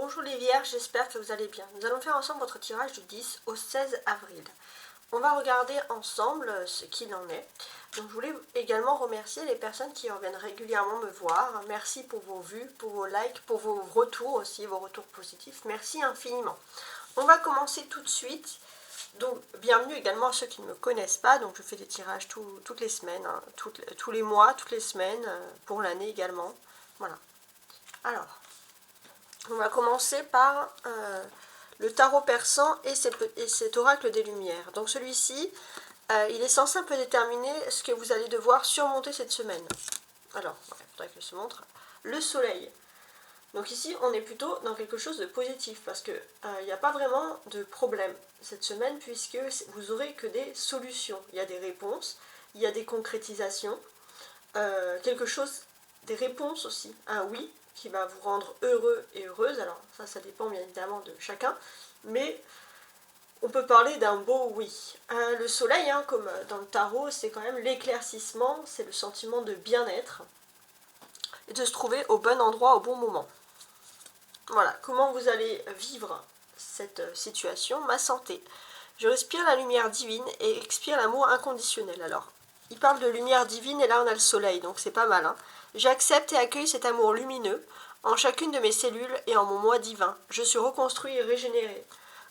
Bonjour les vierges, j'espère que vous allez bien. Nous allons faire ensemble votre tirage du 10 au 16 avril. On va regarder ensemble ce qu'il en est. Donc je voulais également remercier les personnes qui reviennent régulièrement me voir. Merci pour vos vues, pour vos likes, pour vos retours aussi, vos retours positifs. Merci infiniment. On va commencer tout de suite. Donc bienvenue également à ceux qui ne me connaissent pas. Donc je fais des tirages toutes les semaines, hein, tous les mois, toutes les semaines, pour l'année également. Voilà. Alors, on va commencer par le tarot persan et cet oracle des lumières. Donc celui-ci, il est censé un peu déterminer ce que vous allez devoir surmonter cette semaine. Alors, il faudrait que je te montre. Le soleil. Donc ici, on est plutôt dans quelque chose de positif parce qu'il n'y a pas vraiment de problème cette semaine puisque vous aurez que des solutions. Il y a des réponses, il y a des concrétisations, quelque chose, des réponses aussi, un oui qui va vous rendre heureux et heureuse. Alors ça dépend bien évidemment de chacun, mais on peut parler d'un beau oui. Le soleil, hein, comme dans le tarot, c'est quand même l'éclaircissement, c'est le sentiment de bien-être et de se trouver au bon endroit au bon moment. Voilà, comment vous allez vivre cette situation? Ma santé. Je respire la lumière divine et expire l'amour inconditionnel. Alors, il parle de lumière divine et là on a le soleil, donc c'est pas mal. Hein. J'accepte et accueille cet amour lumineux en chacune de mes cellules et en mon moi divin. Je suis reconstruit et régénéré.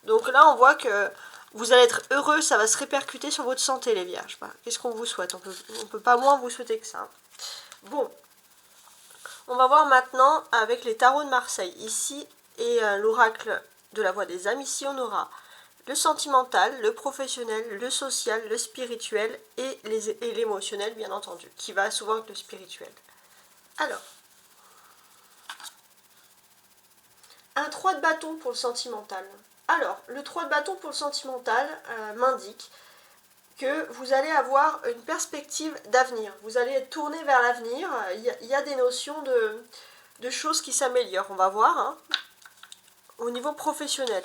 Donc là on voit que vous allez être heureux, ça va se répercuter sur votre santé les vierges. Qu'est-ce qu'on vous souhaite? On peut pas moins vous souhaiter que ça. Bon, on va voir maintenant avec les tarots de Marseille. Ici, et l'oracle de la voix des âmes. Ici on aura le sentimental, le professionnel, le social, le spirituel et l'émotionnel, bien entendu, qui va souvent avec le spirituel. Alors, un 3 de bâton pour le sentimental. Alors, le 3 de bâton pour le sentimental m'indique que vous allez avoir une perspective d'avenir. Vous allez être tourné vers l'avenir. Il y a des notions de choses qui s'améliorent, on va voir, hein, au niveau professionnel.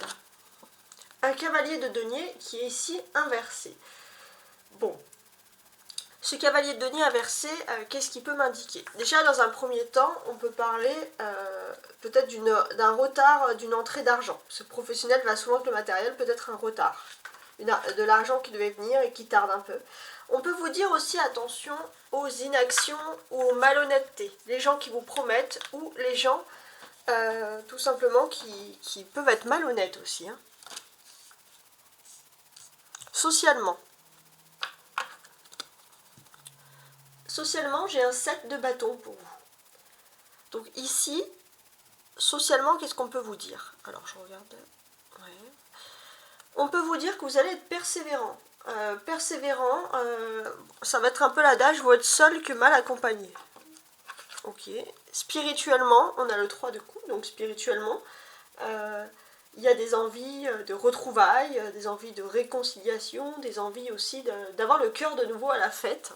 Un cavalier de denier qui est ici inversé. Bon, ce cavalier de denier inversé, qu'est-ce qu'il peut m'indiquer? Déjà, dans un premier temps, on peut parler peut-être d'un retard d'une entrée d'argent. Ce professionnel va souvent avec le matériel, peut-être un retard. De l'argent qui devait venir et qui tarde un peu. On peut vous dire aussi attention aux inactions ou aux malhonnêtetés. Les gens qui vous promettent ou les gens tout simplement qui peuvent être malhonnêtes aussi. Hein. Socialement. Socialement, j'ai un 7 de bâton pour vous. Donc ici, socialement, qu'est-ce qu'on peut vous dire? Alors, je regarde. Ouais. On peut vous dire que vous allez être persévérant. Ça va être un peu l'adage, vous êtes seul que mal accompagné. Ok. Spirituellement, on a le 3 de coupe, donc spirituellement, il y a des envies de retrouvailles, des envies de réconciliation, des envies aussi d'avoir le cœur de nouveau à la fête.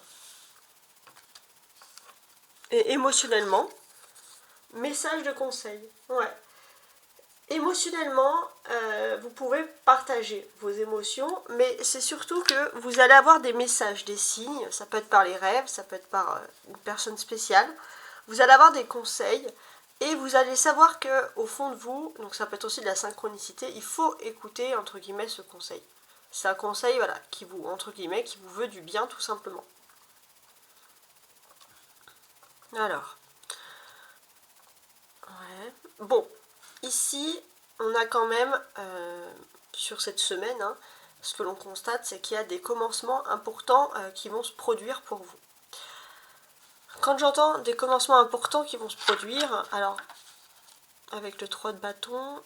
Et émotionnellement, message de conseil. Ouais. Émotionnellement, vous pouvez partager vos émotions, mais c'est surtout que vous allez avoir des messages, des signes, ça peut être par les rêves, ça peut être par une personne spéciale. Vous allez avoir des conseils et vous allez savoir que au fond de vous, donc ça peut être aussi de la synchronicité, il faut écouter entre guillemets ce conseil. C'est un conseil voilà, qui vous entre guillemets qui vous veut du bien tout simplement. Alors, ouais. Bon, ici on a quand même sur cette semaine, hein, ce que l'on constate, c'est qu'il y a des commencements importants qui vont se produire pour vous. Quand j'entends des commencements importants qui vont se produire, alors avec le 3 de bâton,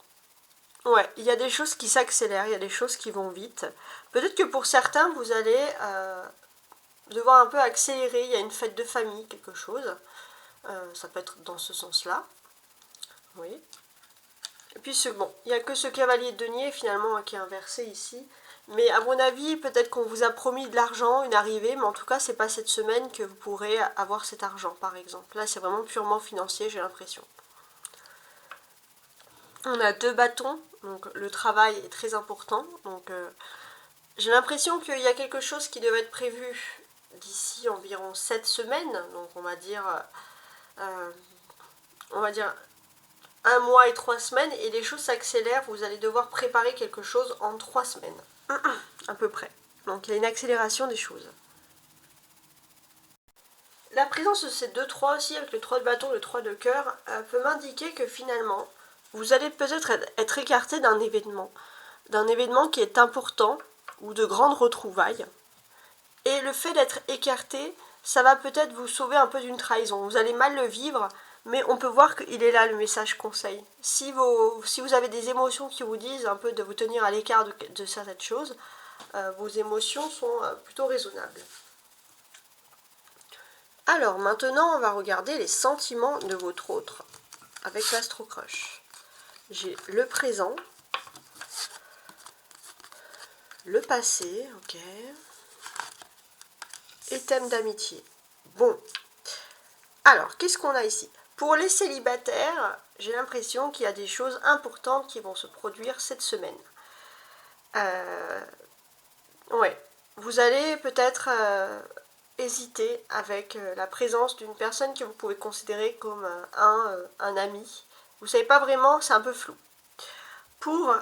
ouais, il y a des choses qui s'accélèrent, il y a des choses qui vont vite. Peut-être que pour certains, vous allez devoir un peu accélérer, il y a une fête de famille, quelque chose. Ça peut être dans ce sens-là. Oui. Et puis bon, il n'y a que ce cavalier de denier finalement qui est inversé ici. Mais à mon avis, peut-être qu'on vous a promis de l'argent, une arrivée, mais en tout cas, c'est pas cette semaine que vous pourrez avoir cet argent, par exemple. Là, c'est vraiment purement financier, j'ai l'impression. On a 2 bâtons, donc le travail est très important. Donc, j'ai l'impression qu'il y a quelque chose qui devait être prévu d'ici environ 7 semaines. Donc, on va dire 1 mois et 3 semaines et les choses s'accélèrent, vous allez devoir préparer quelque chose en 3 semaines, à peu près. Donc il y a une accélération des choses. La présence de ces 2-3 aussi, avec le 3 de bâton, le 3 de cœur, peut m'indiquer que finalement, vous allez peut-être être écarté d'un événement qui est important ou de grandes retrouvailles. Et le fait d'être écarté, ça va peut-être vous sauver un peu d'une trahison. Vous allez mal le vivre, mais on peut voir qu'il est là le message conseil. Si vous avez des émotions qui vous disent un peu de vous tenir à l'écart de certaines choses, vos émotions sont plutôt raisonnables. Alors maintenant, on va regarder les sentiments de votre autre avec l'Astro Crush. J'ai le présent, le passé, ok, et thème d'amitié. Bon, alors qu'est-ce qu'on a ici? Pour les célibataires, j'ai l'impression qu'il y a des choses importantes qui vont se produire cette semaine. Ouais, vous allez peut-être hésiter avec la présence d'une personne que vous pouvez considérer comme un ami. Vous ne savez pas vraiment, c'est un peu flou. Pour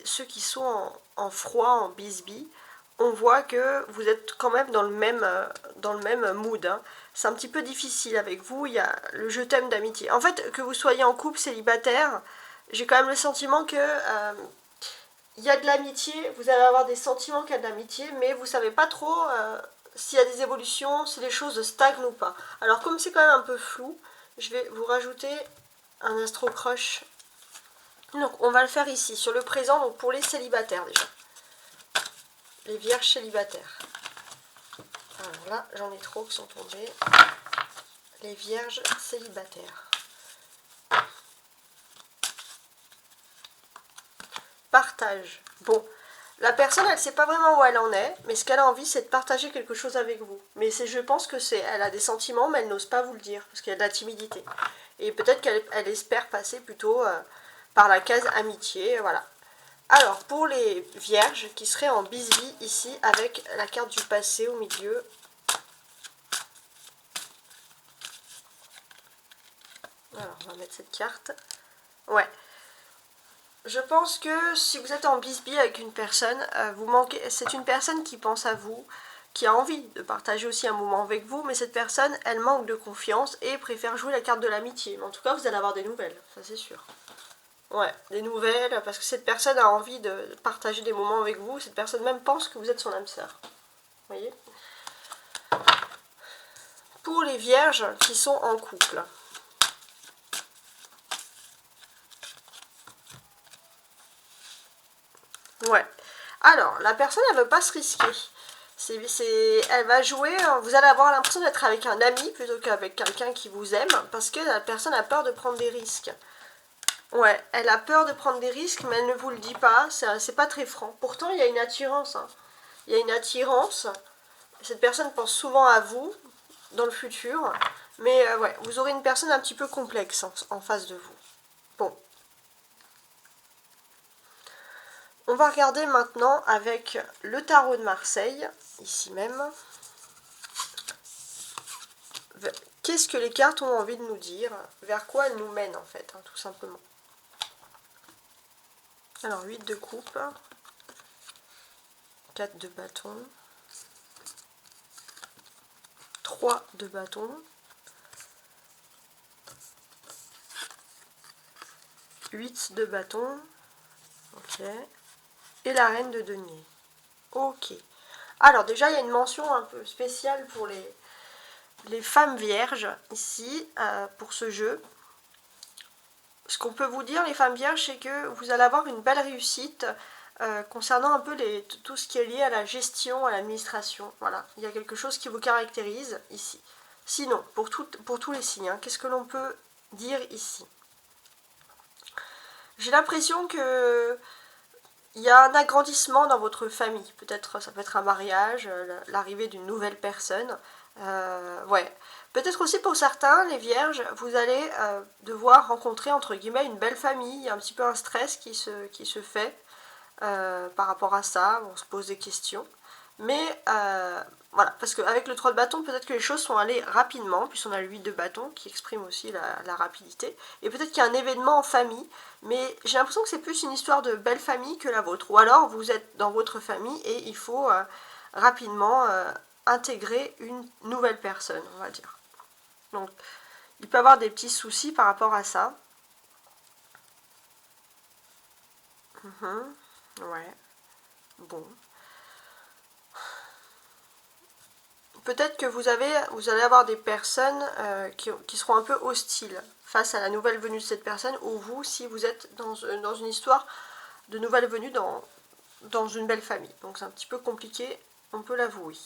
ceux qui sont en froid, en bisbis, on voit que vous êtes quand même dans le même mood. Hein. C'est un petit peu difficile avec vous, il y a le je t'aime d'amitié. En fait, que vous soyez en couple, célibataire, j'ai quand même le sentiment que il y a de l'amitié, vous allez avoir des sentiments qu'il y a de l'amitié, mais vous ne savez pas trop s'il y a des évolutions, si les choses stagnent ou pas. Alors comme c'est quand même un peu flou, je vais vous rajouter un Astro Crush. Donc on va le faire ici, sur le présent, donc pour les célibataires déjà. Les vierges célibataires. Alors là, j'en ai trop qui sont tombés. Les vierges célibataires. Partage. Bon, la personne, elle ne sait pas vraiment où elle en est, mais ce qu'elle a envie, c'est de partager quelque chose avec vous. Mais je pense que elle a des sentiments, mais elle n'ose pas vous le dire, parce qu'il y a de la timidité. Et peut-être qu'elle espère passer plutôt par la case amitié, voilà. Alors, pour les vierges qui seraient en bisbis ici, avec la carte du passé au milieu. Alors, on va mettre cette carte. Ouais. Je pense que si vous êtes en bisbis avec une personne, c'est une personne qui pense à vous, qui a envie de partager aussi un moment avec vous, mais cette personne, elle manque de confiance et préfère jouer la carte de l'amitié. Mais en tout cas, vous allez avoir des nouvelles, ça c'est sûr. Ouais, des nouvelles, parce que cette personne a envie de partager des moments avec vous, cette personne même pense que vous êtes son âme sœur. Vous voyez? Pour les vierges qui sont en couple. Ouais. Alors, la personne, elle ne veut pas se risquer. Elle va jouer, vous allez avoir l'impression d'être avec un ami plutôt qu'avec quelqu'un qui vous aime, parce que la personne a peur de prendre des risques. Ouais, elle a peur de prendre des risques, mais elle ne vous le dit pas, c'est pas très franc. Pourtant, il y a une attirance. Hein. Il y a une attirance. Cette personne pense souvent à vous, dans le futur, mais ouais, vous aurez une personne un petit peu complexe en face de vous. Bon. On va regarder maintenant avec le tarot de Marseille, ici même. Qu'est-ce que les cartes ont envie de nous dire? Vers quoi elles nous mènent en fait, hein, tout simplement. Alors 8 de coupe, 4 de bâton, 3 de bâton, 8 de bâton, ok, et la reine de denier. Ok. Alors déjà, il y a une mention un peu spéciale pour les femmes vierges, ici, pour ce jeu. Ce qu'on peut vous dire, les femmes vierges, c'est que vous allez avoir une belle réussite concernant un peu tout ce qui est lié à la gestion, à l'administration. Voilà, il y a quelque chose qui vous caractérise ici. Sinon, pour tous les signes, hein, qu'est-ce que l'on peut dire ici? J'ai l'impression que il y a un agrandissement dans votre famille. Peut-être, ça peut être un mariage, l'arrivée d'une nouvelle personne. Ouais. Peut-être aussi pour certains, les vierges, vous allez devoir rencontrer, entre guillemets, une belle famille. Il y a un petit peu un stress qui se fait par rapport à ça. On se pose des questions. Mais voilà, parce qu'avec le 3 de bâton, peut-être que les choses sont allées rapidement, puisqu'on a le 8 de bâton qui exprime aussi la rapidité. Et peut-être qu'il y a un événement en famille, mais j'ai l'impression que c'est plus une histoire de belle famille que la vôtre. Ou alors vous êtes dans votre famille et il faut rapidement intégrer une nouvelle personne, on va dire. Donc, il peut y avoir des petits soucis par rapport à ça. Ouais, bon. Peut-être que vous allez avoir des personnes qui seront un peu hostiles face à la nouvelle venue de cette personne, ou vous, si vous êtes dans une histoire de nouvelle venue dans une belle famille. Donc c'est un petit peu compliqué, on peut l'avouer.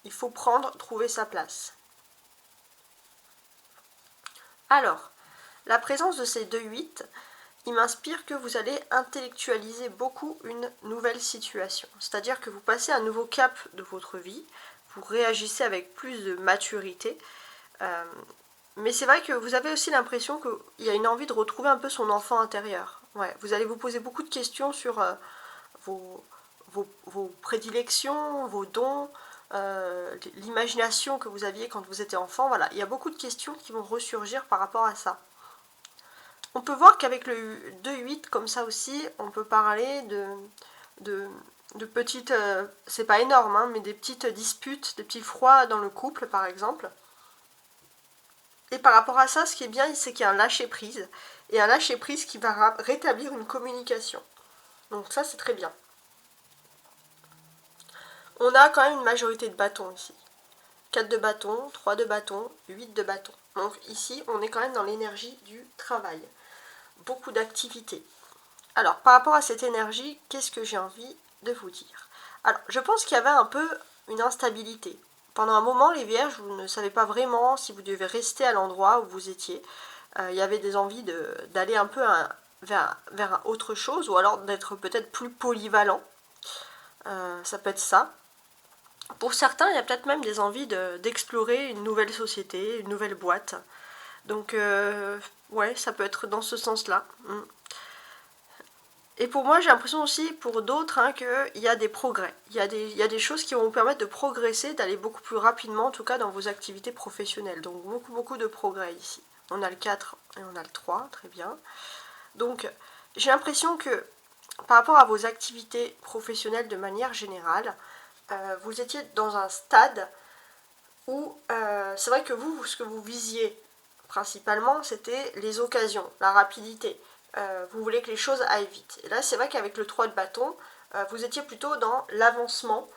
Il faut trouver sa place. Alors, la présence de ces 2-8, il m'inspire que vous allez intellectualiser beaucoup une nouvelle situation. C'est-à-dire que vous passez un nouveau cap de votre vie, vous réagissez avec plus de maturité. Mais c'est vrai que vous avez aussi l'impression qu'il y a une envie de retrouver un peu son enfant intérieur. Ouais, vous allez vous poser beaucoup de questions sur vos prédilections, vos dons, l'imagination que vous aviez quand vous étiez enfant. Voilà, il y a beaucoup de questions qui vont ressurgir par rapport à ça. On peut voir qu'avec le 2-8, comme ça aussi, on peut parler de petites, c'est pas énorme, hein, mais des petites disputes, des petits froids dans le couple, par exemple. Et par rapport à ça, ce qui est bien, c'est qu'il y a un lâcher-prise, et un lâcher-prise qui va rétablir une communication. Donc ça, c'est très bien. On a quand même une majorité de bâtons ici. 4 de bâton, 3 de bâton, 8 de bâton. Donc ici, on est quand même dans l'énergie du travail. Beaucoup d'activités. Alors, par rapport à cette énergie, qu'est-ce que j'ai envie de vous dire? Alors, je pense qu'il y avait un peu une instabilité. Pendant un moment, les vierges, vous ne savez pas vraiment si vous devez rester à l'endroit où vous étiez. Il y avait des envies d'aller un peu vers autre chose, ou alors d'être peut-être plus polyvalent. Ça peut être ça. Pour certains, il y a peut-être même des envies d'explorer une nouvelle société, une nouvelle boîte. Donc, ouais, ça peut être dans ce sens-là. Et pour moi, j'ai l'impression aussi, pour d'autres, hein, qu'il y a des progrès. Il y a des choses qui vont vous permettre de progresser, d'aller beaucoup plus rapidement, en tout cas dans vos activités professionnelles. Donc, beaucoup de progrès ici. On a le 4 et on a le 3, très bien. Donc, j'ai l'impression que, par rapport à vos activités professionnelles de manière générale, vous étiez dans un stade où c'est vrai que vous, ce que vous visiez principalement, c'était les occasions, la rapidité. Vous voulez que les choses aillent vite. Et là, c'est vrai qu'avec le 3 de bâton, vous étiez plutôt dans l'avancement.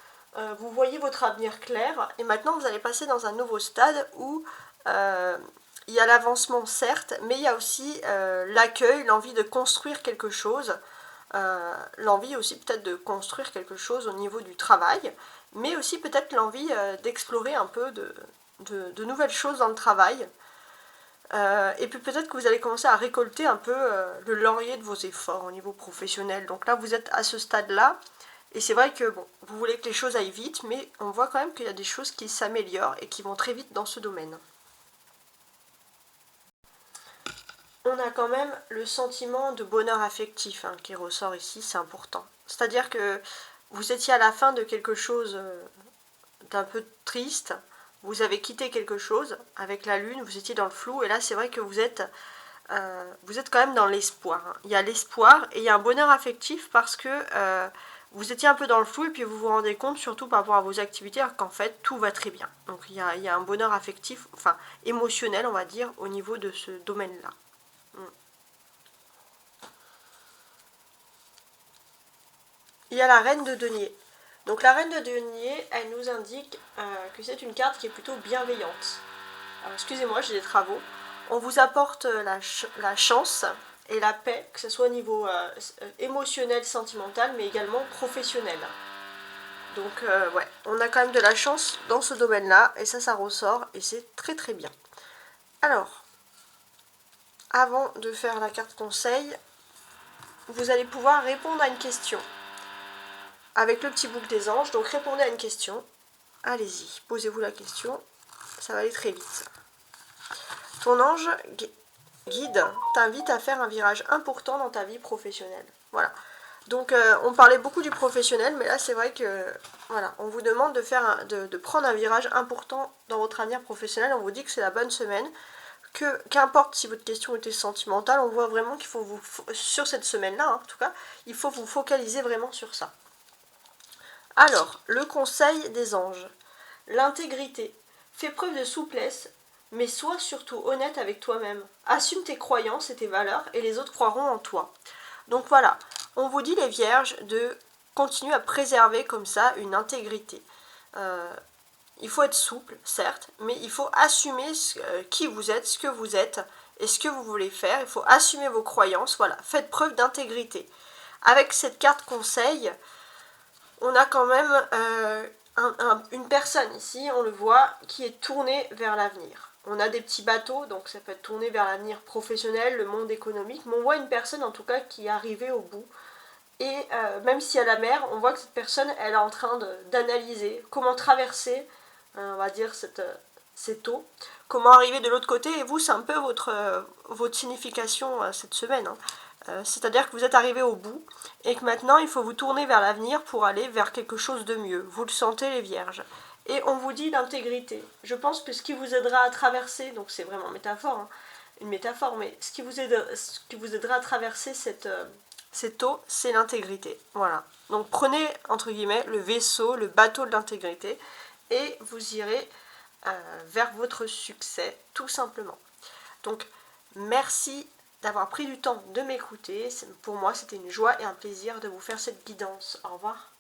Vous voyez votre avenir clair. Et maintenant, vous allez passer dans un nouveau stade où il y a l'avancement, certes, mais il y a aussi l'accueil, l'envie de construire quelque chose. L'envie aussi peut-être de construire quelque chose au niveau du travail, mais aussi peut-être l'envie d'explorer un peu de nouvelles choses dans le travail. Et puis peut-être que vous allez commencer à récolter un peu le laurier de vos efforts au niveau professionnel. Donc là, vous êtes à ce stade-là. Et c'est vrai que bon, vous voulez que les choses aillent vite, mais on voit quand même qu'il y a des choses qui s'améliorent et qui vont très vite dans ce domaine. On a quand même le sentiment de bonheur affectif hein, qui ressort ici, c'est important. C'est-à-dire que vous étiez à la fin de quelque chose d'un peu triste, vous avez quitté quelque chose avec la lune, vous étiez dans le flou, et là c'est vrai que vous êtes quand même dans l'espoir. Hein. Il y a l'espoir et il y a un bonheur affectif parce que vous étiez un peu dans le flou et puis vous vous rendez compte, surtout par rapport à vos activités, qu'en fait tout va très bien. Donc il y a un bonheur affectif, enfin émotionnel on va dire, au niveau de ce domaine-là. Il y a la reine de denier. Donc la reine de denier, elle nous indique que c'est une carte qui est plutôt bienveillante. Alors excusez-moi, j'ai des travaux. On vous apporte la chance et la paix, que ce soit au niveau émotionnel, sentimental, mais également professionnel. Donc ouais, on a quand même de la chance dans ce domaine-là, et ça ressort, et c'est très très bien. Alors, avant de faire la carte conseil, vous allez pouvoir répondre à une question. Avec le petit bouc des anges, donc répondez à une question. Allez-y, posez-vous la question, ça va aller très vite. Ton ange guide t'invite à faire un virage important dans ta vie professionnelle. Voilà. Donc on parlait beaucoup du professionnel, mais là c'est vrai que voilà, on vous demande de prendre un virage important dans votre avenir professionnel. On vous dit que c'est la bonne semaine, que qu'importe si votre question était sentimentale, on voit vraiment qu'il faut sur cette semaine-là en tout cas, il faut vous focaliser vraiment sur ça. Alors, le conseil des anges. L'intégrité. Fais preuve de souplesse, mais sois surtout honnête avec toi-même. Assume tes croyances et tes valeurs et les autres croiront en toi. Donc voilà, on vous dit les vierges de continuer à préserver comme ça une intégrité. Il faut être souple, certes, mais il faut assumer qui vous êtes, ce que vous êtes et ce que vous voulez faire. Il faut assumer vos croyances, voilà, faites preuve d'intégrité. Avec cette carte conseil, on a quand même une personne ici, on le voit, qui est tournée vers l'avenir. On a des petits bateaux, donc ça peut être tourné vers l'avenir professionnel, le monde économique, mais on voit une personne en tout cas qui est arrivée au bout. Et même si à la mer, on voit que cette personne, elle est en train d'analyser comment traverser, on va dire, cette eau, comment arriver de l'autre côté. Et vous, c'est un peu votre signification cette semaine. C'est-à-dire que vous êtes arrivé au bout et que maintenant, il faut vous tourner vers l'avenir pour aller vers quelque chose de mieux. Vous le sentez, les vierges. Et on vous dit l'intégrité. Je pense que ce qui vous aidera à traverser, donc c'est vraiment une métaphore, mais ce qui vous aidera à traverser cette eau, c'est l'intégrité. Voilà. Donc prenez, entre guillemets, le vaisseau, le bateau de l'intégrité, et vous irez vers votre succès, tout simplement. Donc, merci d'avoir pris du temps de m'écouter. Pour moi, c'était une joie et un plaisir de vous faire cette guidance. Au revoir.